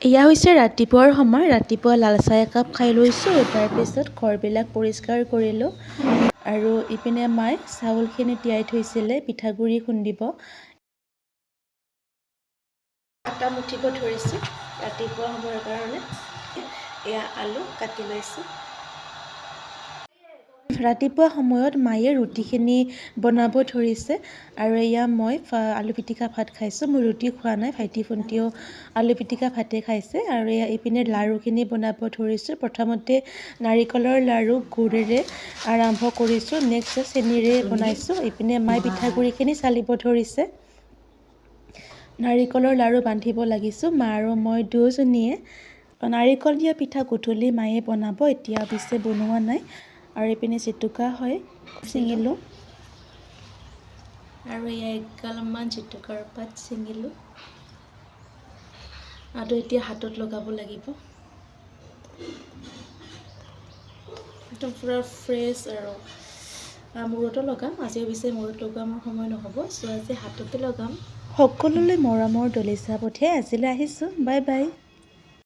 এয়া হৈছে ৰাতিপুৱাৰ সময়। ৰাতিপুৱা লাল চাহ একাপ খাই লৈছোঁ। তাৰপিছত ঘৰবিলাক পৰিষ্কাৰ কৰিলোঁ আৰু ইপিনে মায়ে চাউলখিনি তিয়াই থৈছিলে পিঠাগুড়ি খুন্দিব। আটা মুঠিব ধৰিছোঁ ৰাতিপুৱা সময়ৰ কাৰণে। এয়া আলু কাটি লৈছোঁ। ৰাতিপুৱা সময়ত মায়ে ৰুটিখিনি বনাব ধৰিছে আৰু এয়া মই আলু পিটিকা ভাত খাইছোঁ। মই ৰুটি খোৱা নাই, ভাইটি ভণ্টিও আলু পিটিকা ভাতে খাইছে আৰু এয়া ইপিনে লাৰুখিনি বনাব ধৰিছোঁ। প্ৰথমতে নাৰিকলৰ লাৰু গুড়েৰে আৰম্ভ কৰিছোঁ, নেক্সট চেনিৰে বনাইছোঁ। ইপিনে মায়ে পিঠাগুড়িখিনি চালিব ধৰিছে। নাৰিকলৰ লাৰু বান্ধিব লাগিছোঁ। মা আৰু মই দুয়োজনীয়ে নাৰিকল দিয়া পিঠা গধূলি মায়ে বনাব, এতিয়া পিছে বনোৱা নাই। আৰু ইপিনে জেতুকা হয় ছিঙিলোঁ আৰু এয়া এগালমান জেতুকাৰ পাত ছিঙিলোঁ আৰু এতিয়া হাতত লগাব লাগিব। একদম পূৰা ফ্ৰেছ আৰু মূৰতো লগাম। আজি অৱশ্যে মূৰত লগোৱা মোৰ সময় নহ'ব, চ' আজি হাততে লগাম। সকলোলৈ মৰমৰ দলিচা পঠিয়াই আজিলৈ আহিছোঁ। Bye bye.